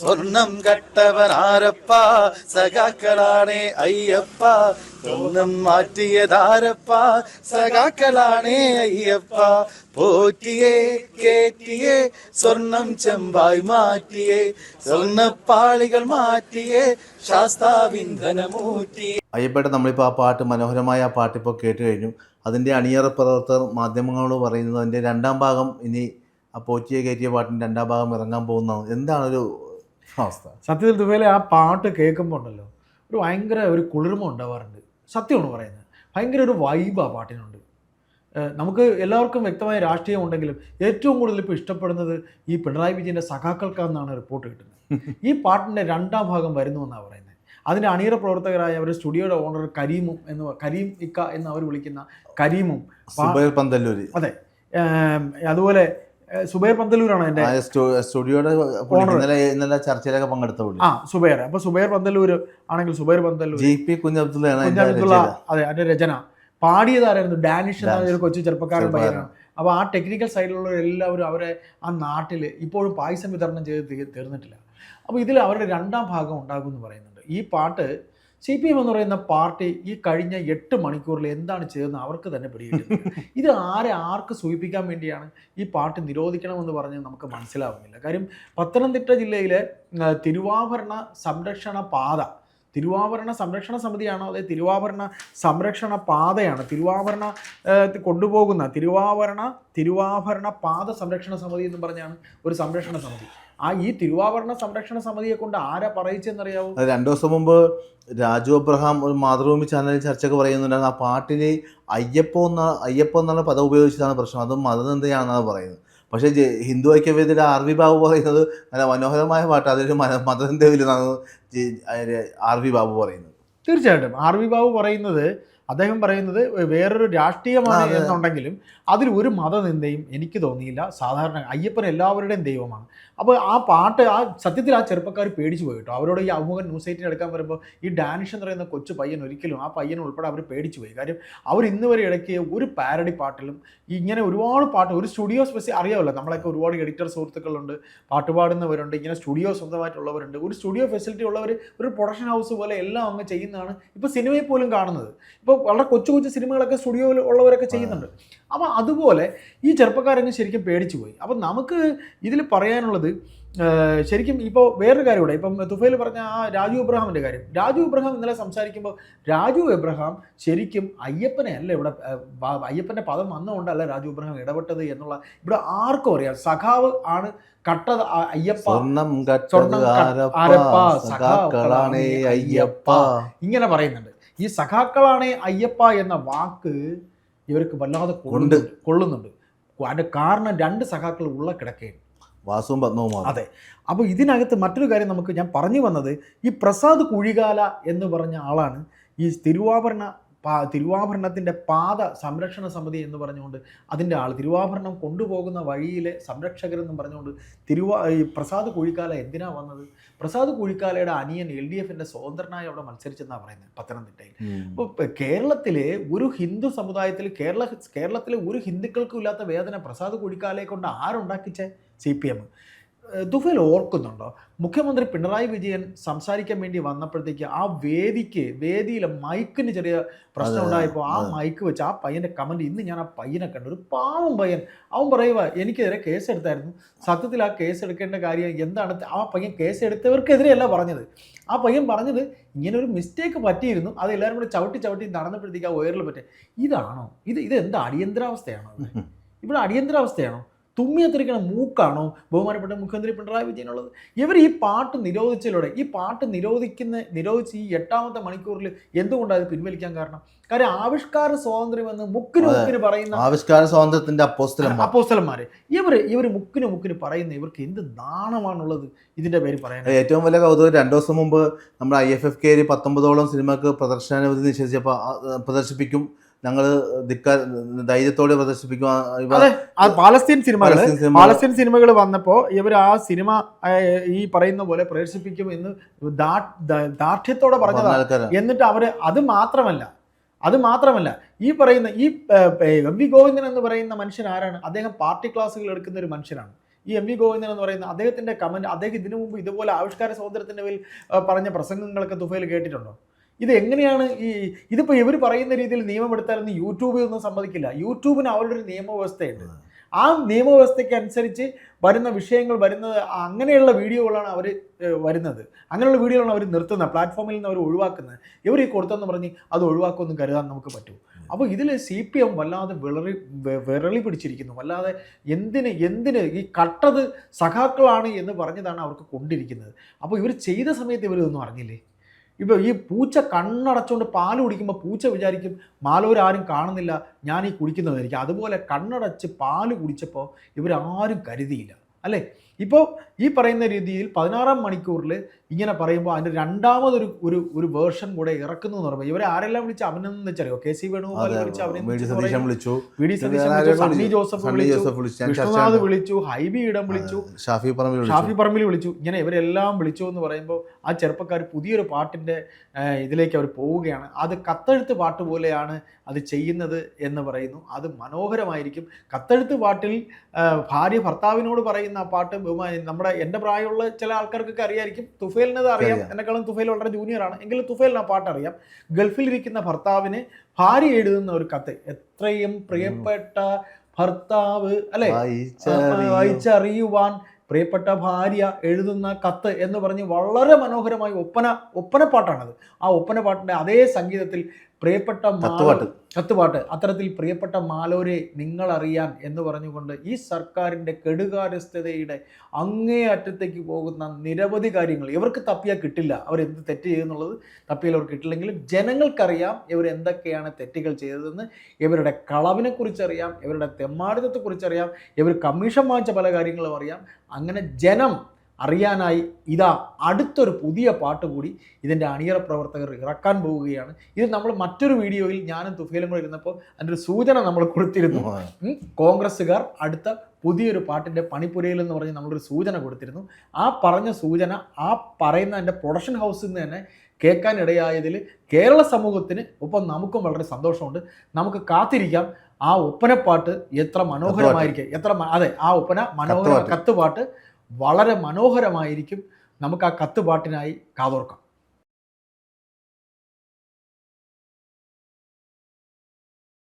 സ്വർണം കട്ടവനാരപ്പ സഖാക്കളാണേ അയ്യപ്പ സ്വർണം മാറ്റിയതാരപ്പ സഖാക്കളാണേ അയ്യപ്പ പോറ്റിയേ കേറ്റിയേ സ്വർണം ചെമ്പായി മാറ്റിയേ സ്വർണ്ണപ്പാളികൾ മാറ്റിയേ ശാസ്താവിന്ധനമൂറ്റിയേ. അയ്യപ്പേട്ട നമ്മളിപ്പോൾ ആ പാട്ട് മനോഹരമായ ആ പാട്ടിപ്പോൾ കേട്ട് കഴിഞ്ഞു. അതിൻ്റെ അണിയറ പ്രവർത്തകർ മാധ്യമങ്ങളോട് പറയുന്നത് അതിൻ്റെ രണ്ടാം ഭാഗം ഇനി ആ പോറ്റിയെ കയറ്റിയ പാട്ടിൻ്റെ രണ്ടാം ഭാഗം ഇറങ്ങാൻ പോകുന്നതാണ്. എന്താണൊരു അവസ്ഥ? സത്യത്തിൽ തുഫേലെ ആ പാട്ട് കേൾക്കുമ്പോൾ ഉണ്ടല്ലോ ഒരു ഭയങ്കര ഒരു കുളിർമ ഉണ്ടാവാറുണ്ട്. സത്യമാണ് പറയുന്നത്. ഭയങ്കര ഒരു വൈബ് ആ പാട്ടിനുണ്ട്. നമുക്ക് എല്ലാവർക്കും വ്യക്തമായ രാഷ്ട്രീയം ഉണ്ടെങ്കിലും ഏറ്റവും കൂടുതൽ ഇപ്പോൾ ഇഷ്ടപ്പെടുന്നത് ഈ പിണറായി വിജയൻ്റെ സഖാക്കൾക്കാണെന്നാണ് റിപ്പോർട്ട് കിട്ടുന്നത്. ഈ പാട്ടിൻ്റെ രണ്ടാം ഭാഗം വരുന്നു എന്നാണ് പറയുന്നത്. അതിൻ്റെ അണിയറ പ്രവർത്തകരായ അവർ സ്റ്റുഡിയോയുടെ ഓണർ കരീം ഇക്ക എന്ന് അവർ വിളിക്കുന്ന കരീമും സുബൈർ പന്തല്ലൂര്, അതെ, അതുപോലെ സുബൈർ പന്തല്ലൂരാണ് എൻ്റെ സ്റ്റുഡിയോയുടെ ഇന്നലെ ചർച്ചയിലൊക്കെ പങ്കെടുത്ത സുബൈർ. അപ്പോൾ സുബൈർ പന്തല്ലൂർ ആണെങ്കിൽ സുബൈർ പന്തല്ലൂർ കുഞ്ഞബ്ദുള്ള, അതെ, അതിൻ്റെ രചന പാടിയതാരായിരുന്നു? ഡാനിഷ് എന്ന കൊച്ചു ചെറുപ്പക്കാരൻ പയ്യനാണ്. അപ്പോൾ ആ ടെക്നിക്കൽ സൈഡിലുള്ള എല്ലാവരും അവരെ ആ നാട്ടിൽ ഇപ്പോഴും പായസം വിതരണം ചെയ്ത് തീർന്നിട്ടില്ല. അപ്പോൾ ഇതിൽ അവരുടെ രണ്ടാം ഭാഗം ഉണ്ടാകും എന്ന് പറയുന്നുണ്ട്. ഈ പാട്ട് CPM എന്ന് പറയുന്ന പാർട്ടി ഈ കഴിഞ്ഞ 8 മണിക്കൂറിൽ എന്താണ് ചെയ്തതെന്ന് അവർക്ക് തന്നെ പിടികിട്ടുന്നത്. ഇത് ആർക്ക് സൂചിപ്പിക്കാൻ വേണ്ടിയാണ് ഈ പാട്ട് നിരോധിക്കണമെന്ന് പറഞ്ഞ് നമുക്ക് മനസ്സിലാവുന്നില്ല. കാര്യം പത്തനംതിട്ട ജില്ലയിലെ തിരുവാഭരണ സംരക്ഷണ പാത, തിരുവാഭരണ സംരക്ഷണ സമിതിയാണോ അതെ തിരുവാഭരണ സംരക്ഷണ പാതയാണ്, തിരുവാഭരണ കൊണ്ടുപോകുന്ന തിരുവാഭരണ പാത സംരക്ഷണ സമിതി എന്ന് പറഞ്ഞാണ് ഒരു സംരക്ഷണ സമിതി. ഈ തിരുവാഭരണ സംരക്ഷണ സമിതിയെ കൊണ്ട് ആരാ പറയിച്ചെന്നറിയാവോ? 2 ദിവസം മുമ്പ് രാജു അബ്രഹാം ഒരു മാതൃഭൂമി ചാനലിൽ ചർച്ചയ്ക്ക് പറയുന്നുണ്ടായിരുന്നു. ആ പാട്ടിൽ അയ്യപ്പ എന്നുള്ള പദം ഉപയോഗിച്ചതാണ് പ്രശ്നം, അതും മതനിന്ദയാണെന്നാണ് പറയുന്നത്. പക്ഷേ ഹിന്ദു ഐക്യവേദിയിലെ RV ബാബു പറയുന്നത് നല്ല മനോഹരമായ പാട്ട്, അതൊരു മതനിന്ദയിലെന്നാണ് RV ബാബു പറയുന്നത്. തീർച്ചയായിട്ടും RV ബാബു പറയുന്നത്, അദ്ദേഹം പറയുന്നത് വേറൊരു രാഷ്ട്രീയമാണ് എന്നുണ്ടെങ്കിലും അതിൽ ഒരു മതനിന്ദയും എനിക്ക് തോന്നിയില്ല. സാധാരണ അയ്യപ്പൻ എല്ലാവരുടെയും ദൈവമാണ്. അപ്പോൾ ആ പാട്ട് സത്യത്തിൽ ആ ചെറുപ്പക്കാർ പേടിച്ചു പോയി കേട്ടോ. അവരോട് ഈ അഭിമുഖം ന്യൂസ് 8 എടുക്കാൻ വരുമ്പോൾ ഈ ഡാനിഷ് എന്ന് പറയുന്ന കൊച്ചു പയ്യൻ ഒരിക്കലും ആ പയ്യൻ ഉൾപ്പെടെ അവർ പേടിച്ചു പോയി. കാര്യം അവർ ഇന്ന് വരെ ഇടയ്ക്ക് ഒരു പാരഡി പാട്ടിലും ഇങ്ങനെ ഒരുപാട് പാട്ട്, ഒരു സ്റ്റുഡിയോ അറിയാമല്ലോ, നമ്മളൊക്കെ ഒരുപാട് എഡിറ്റർ സുഹൃത്തുക്കളുണ്ട്, പാട്ട് പാടുന്നവരുണ്ട്, ഇങ്ങനെ സ്റ്റുഡിയോ സ്വന്തമായിട്ടുള്ളവരുണ്ട്. ഒരു സ്റ്റുഡിയോ ഫെസിലിറ്റി ഉള്ളവർ ഒരു പ്രൊഡക്ഷൻ ഹൗസ് പോലെ എല്ലാം അങ്ങ് ചെയ്യുന്നതാണ് ഇപ്പോൾ സിനിമയിൽ പോലും കാണുന്നത്. ഇപ്പോൾ വളരെ കൊച്ചു സിനിമകളൊക്കെ സ്റ്റുഡിയോയിൽ ഉള്ളവരൊക്കെ ചെയ്യുന്നുണ്ട്. അപ്പോൾ അതുപോലെ ഈ ചെറുപ്പക്കാരങ്ങ് ശരിക്കും പേടിച്ചു പോയി. അപ്പം നമുക്ക് ഇതിൽ പറയാനുള്ളത് ശരിക്കും ഇപ്പോൾ വേറൊരു കാര്യം കൂടെ, ഇപ്പം തുഫേൽ പറഞ്ഞ ആ രാജു എബ്രഹാമിൻ്റെ കാര്യം. രാജു എബ്രഹാം ഇന്നലെ സംസാരിക്കുമ്പോൾ രാജു എബ്രഹാം ശരിക്കും അയ്യപ്പനെ അല്ല ഇവിടെ, അയ്യപ്പൻ്റെ പദം വന്നുകൊണ്ടല്ല രാജു എബ്രഹാം ഇടപെട്ടത് എന്നുള്ള ഇവിടെ ആർക്കും അറിയാം. സഖാവ് ആണ് കട്ടത് അയ്യപ്പ, ഇങ്ങനെ പറയുന്നുണ്ട്. ഈ സഖാക്കളാണ് അയ്യപ്പ എന്ന വാക്ക് ഇവർക്ക് വല്ലാതെ കൊള്ളുന്നുണ്ട്. അതിൻ്റെ കാരണം 2 സഖാക്കൾ ഉള്ള കിടക്കുകയും വാസുവും പത്മകുമാറും. അതെ. അപ്പോൾ ഇതിനകത്ത് മറ്റൊരു കാര്യം ഞാൻ പറഞ്ഞു വന്നത്, ഈ പ്രസാദ് കുഴികാല എന്ന് പറഞ്ഞ ആളാണ് ഈ തിരുവാഭരണത്തിൻ്റെ പാത സംരക്ഷണ സമിതി എന്ന് പറഞ്ഞുകൊണ്ട് അതിൻ്റെ ആൾ, തിരുവാഭരണം കൊണ്ടുപോകുന്ന വഴിയിലെ സംരക്ഷകരെന്നും പറഞ്ഞുകൊണ്ട് ഈ പ്രസാദ് കുഴിക്കാല എന്തിനാ വന്നത്? പ്രസാദ് കുഴിക്കാലയുടെ അനിയൻ LDFൻ്റെ സ്വതന്ത്രനായി അവിടെ മത്സരിച്ചെന്നാണ് പറയുന്നത് പത്തനംതിട്ടയിൽ. അപ്പോൾ കേരളത്തിലെ ഒരു ഹിന്ദു സമുദായത്തിൽ കേരളത്തിലെ ഒരു ഹിന്ദുക്കൾക്കും ഇല്ലാത്ത വേദന പ്രസാദ് കുഴിക്കാലയെ കൊണ്ട് ആരുണ്ടാക്കിച്ചേ? CPM. തുഫേൽ ഓർക്കുന്നുണ്ടോ? മുഖ്യമന്ത്രി പിണറായി വിജയൻ സംസാരിക്കാൻ വേണ്ടി വന്നപ്പോഴത്തേക്ക് ആ വേദിയിലെ മൈക്കിന് ചെറിയ പ്രശ്നം ഉണ്ടായപ്പോൾ ആ മൈക്ക് വെച്ച് ആ പയ്യൻ്റെ കമൻറ്റ് ഇന്ന് ഞാൻ ആ പയ്യനെ കണ്ടു. ഒരു പാവം പയ്യൻ. അവൻ പറയുക എനിക്കെതിരെ കേസ് എടുത്തായിരുന്നു. സത്യത്തിൽ ആ കേസ് എടുക്കേണ്ട കാര്യം എന്താണ്? ആ പയ്യൻ കേസ് എടുത്തവർക്കെതിരെയല്ല പറഞ്ഞത്. ആ പയ്യൻ പറഞ്ഞത് ഇങ്ങനെ ഒരു മിസ്റ്റേക്ക് പറ്റിയിരുന്നു, അത് എല്ലാവരും കൂടെ ചവിട്ടി നടന്നപ്പോഴത്തേക്ക് ആ വയറിൽ പറ്റേ. ഇതാണോ ഇത് എന്താ അടിയന്തരാവസ്ഥയാണോ? ഇവിടെ അടിയന്തരാവസ്ഥയാണോ? തുമ്മിയത്തിരിക്കണ മൂക്കാണോ ബഹുമാനപ്പെട്ട മുഖ്യമന്ത്രി പിണറായി വിജയനുള്ളത്? ഇവർ ഈ പാട്ട് നിരോധിച്ചതിലൂടെ, ഈ പാട്ട് നിരോധിച്ച് ഈ 8ാമത്തെ മണിക്കൂറിൽ എന്തുകൊണ്ടാണ് അത് പിൻവലിക്കാൻ കാരണം? കാര്യം ആവിഷ്കാര സ്വാതന്ത്ര്യം എന്ന് മുക്കിന് പറയുന്ന ആവിഷ്കാര സ്വാതന്ത്ര്യത്തിന്റെ അപ്പോസ്തലന്മാര് ഇവർ മുക്കിന് പറയുന്ന ഇവർക്ക് എന്ത് നാണമാണുള്ളത് ഇതിന്റെ പേര് പറയാൻ? ഏറ്റവും വലിയ കൗതുകം 2 ദിവസം മുമ്പ് നമ്മുടെ IFFK 19ഓളം സിനിമക്ക് പ്രദർശനാനുമതി നിഷേധിച്ചപ്പോൾ പ്രദർശിപ്പിക്കും, ഞങ്ങൾ ധൈര്യത്തോടെ പ്രദർശിപ്പിക്കും. പാലസ്തീൻ സിനിമകൾ വന്നപ്പോൾ ഇവർ ആ സിനിമ ഈ പറയുന്ന പോലെ പ്രദർശിപ്പിക്കും എന്ന് ദാർഢ്യത്തോടെ പറഞ്ഞതാണ്. എന്നിട്ട് അവർ അത് മാത്രമല്ല ഈ പറയുന്ന ഈ MV ഗോവിന്ദൻ എന്ന് പറയുന്ന മനുഷ്യൻ ആരാണ്? അദ്ദേഹം പാർട്ടി ക്ലാസ്സുകൾ എടുക്കുന്ന ഒരു മനുഷ്യനാണ്. ഈ എം വി ഗോവിന്ദൻ എന്ന് പറയുന്ന അദ്ദേഹത്തിൻ്റെ കമൻറ്റ്, അദ്ദേഹം ഇതിനു മുമ്പ് ഇതുപോലെ ആവിഷ്കാര സ്വാതന്ത്ര്യത്തിൻ്റെ മേൽ പറഞ്ഞ പ്രസംഗങ്ങളൊക്കെ തുഫൈൽ കേട്ടിട്ടുണ്ടോ? ഇത് എങ്ങനെയാണ് ഇതിപ്പോൾ ഇവർ പറയുന്ന രീതിയിൽ നിയമമെടുത്താലൊന്നും യൂട്യൂബിൽ ഒന്നും സമ്മതിക്കില്ല. യൂട്യൂബിന് അവരുടെ ഒരു നിയമവ്യവസ്ഥയുണ്ട്. ആ നിയമവ്യവസ്ഥയ്ക്ക് അനുസരിച്ച് വരുന്ന വിഷയങ്ങൾ വരുന്നത്, അങ്ങനെയുള്ള വീഡിയോകളാണ് അവർ വരുന്നത്, അങ്ങനെയുള്ള വീഡിയോകളാണ് അവർ നിർത്തുന്നത്, പ്ലാറ്റ്ഫോമിൽ നിന്ന് അവർ ഒഴിവാക്കുന്നത്. ഇവർ ഈ കൊടുത്തെന്ന് പറഞ്ഞ് അത് ഒഴിവാക്കുമെന്നും കരുതാൻ നമുക്ക് പറ്റും. അപ്പോൾ ഇതിൽ CPM വല്ലാതെ വിരളി പിടിച്ചിരിക്കുന്നു. വല്ലാതെ എന്തിന് ഈ കട്ടത് സഖാക്കളാണ് എന്ന് പറഞ്ഞതാണ് അവർക്ക് കൊണ്ടിരിക്കുന്നത്. അപ്പോൾ ഇവർ ചെയ്ത സമയത്ത് ഇവരൊന്നും അറിഞ്ഞില്ലേ? ഇപ്പോൾ ഈ പൂച്ച കണ്ണടച്ചുകൊണ്ട് പാല് കുടിക്കുമ്പോൾ പൂച്ച വിചാരിക്കും മാലോരാരും കാണുന്നില്ല, ഞാൻ ഈ കുടിക്കുന്നതായിരിക്കും. അതുപോലെ കണ്ണടച്ച് പാല് കുടിച്ചപ്പോൾ ഇവരാരും കരുതിയില്ല, അല്ലേ? ഇപ്പോൾ ഈ പറയുന്ന രീതിയിൽ 16-ാം മണിക്കൂറിൽ ഇങ്ങനെ പറയുമ്പോൾ അതിൻ്റെ രണ്ടാമതൊരു ഒരു വേർഷൻ കൂടെ ഇറക്കുന്നു എന്ന് പറയുമ്പോൾ ഇവരെ ആരെല്ലാം വിളിച്ച് അഭിനന്ദനം വെച്ചറിയോ? KC വേണുഗോപാൽ വിളിച്ച് വിളിച്ചു, VD സതീശൻ വിളിച്ചു, സണ്ണി ജോസഫ് വിളിച്ചു, വിഷ്ണുനാഥ് വിളിച്ചു, ഹൈബി ഇടം വിളിച്ചു, ഷാഫി പറമ്പിൽ വിളിച്ചു. ഇങ്ങനെ ഇവരെല്ലാം വിളിച്ചു എന്ന് പറയുമ്പോൾ ആ ചെറുപ്പക്കാർ പുതിയൊരു പാട്ടിൻ്റെ ഇതിലേക്ക് അവർ പോവുകയാണ്. അത് കത്തെഴുത്ത് പാട്ട് പോലെയാണ് അത് ചെയ്യുന്നത് എന്ന് പറയുന്നു. അത് മനോഹരമായിരിക്കും. കത്തെഴുത്ത് പാട്ടിൽ ഭാര്യ ഭർത്താവിനോട് പറയുന്ന ആ പാട്ട് എൻ്റെ പ്രായമുള്ള ചില ആൾക്കാർക്കൊക്കെ അറിയായിരിക്കും. തുഫൈലിനത് അറിയാം, എന്നെക്കാളും തുഫൈൽ വളരെ ജൂനിയറാണ്, എങ്കിലും തുഫൈലിന് ആ പാട്ട് അറിയാം. ഗൾഫിലിരിക്കുന്ന ഭർത്താവിന് ഭാര്യ എഴുതുന്ന ഒരു കത്ത്, എത്രയും പ്രിയപ്പെട്ട ഭർത്താവ്, അല്ലെ, വായിച്ചറിയുവാൻ പ്രിയപ്പെട്ട ഭാര്യ എഴുതുന്ന കത്ത് എന്ന് പറഞ്ഞ് വളരെ മനോഹരമായി ഒപ്പനപ്പാട്ടാണത്. ആ ഒപ്പനപ്പാട്ടിൻ്റെ അതേ സംഗീതത്തിൽ പ്രിയപ്പെട്ട കത്തുപാട്ട്, അത്തരത്തിൽ പ്രിയപ്പെട്ട മാലോരെ നിങ്ങളറിയാൻ എന്ന് പറഞ്ഞുകൊണ്ട് ഈ സർക്കാരിൻ്റെ കെടുകാര്യസ്ഥതയുടെ അങ്ങേ അറ്റത്തേക്ക് പോകുന്ന നിരവധി കാര്യങ്ങൾ ഇവർക്ക് തപ്പിയാൽ കിട്ടില്ല. അവരെന്ത് തെറ്റ് ചെയ്യുന്നുള്ളത് തപ്പിയാൽ അവർക്ക് കിട്ടില്ലെങ്കിലും ജനങ്ങൾക്കറിയാം ഇവർ എന്തൊക്കെയാണ് തെറ്റുകൾ ചെയ്തതെന്ന്. ഇവരുടെ കളവിനെക്കുറിച്ചറിയാം, ഇവരുടെ തെമ്മാടിത്തത്തെക്കുറിച്ചറിയാം, ഇവർ കമ്മീഷൻ വാങ്ങിച്ച പല കാര്യങ്ങളും അറിയാം. അങ്ങനെ ജനം അറിയാനായി ഇതാ അടുത്തൊരു പുതിയ പാട്ട് കൂടി ഇതിൻ്റെ അണിയറ പ്രവർത്തകർ ഇറക്കാൻ പോവുകയാണ്. ഇത് നമ്മൾ മറ്റൊരു വീഡിയോയിൽ ഞാനും തുഫൈലും കൂടെ ഇരുന്നപ്പോൾ അതിൻ്റെ ഒരു സൂചന നമ്മൾ കൊടുത്തിരുന്നു. കോൺഗ്രസ്സുകാർ അടുത്ത പുതിയൊരു പാട്ടിൻ്റെ പണിപ്പുരയിൽ എന്ന് പറഞ്ഞ് നമ്മളൊരു സൂചന കൊടുത്തിരുന്നു. ആ പറഞ്ഞ സൂചന ആ പറയുന്ന എൻ്റെ പ്രൊഡക്ഷൻ ഹൗസിൽ നിന്ന് തന്നെ കേൾക്കാനിടയായതിൽ കേരള സമൂഹത്തിന് ഒപ്പം നമുക്കും വളരെ സന്തോഷമുണ്ട്. നമുക്ക് കാത്തിരിക്കാം ആ ഒപ്പനപ്പാട്ട് എത്ര മനോഹരമായിരിക്കും, ആ കത്തുപാട്ട് വളരെ മനോഹരമായിരിക്കും. നമുക്ക് ആ കത്തുപാട്ടിനായി കാതോർക്കാം.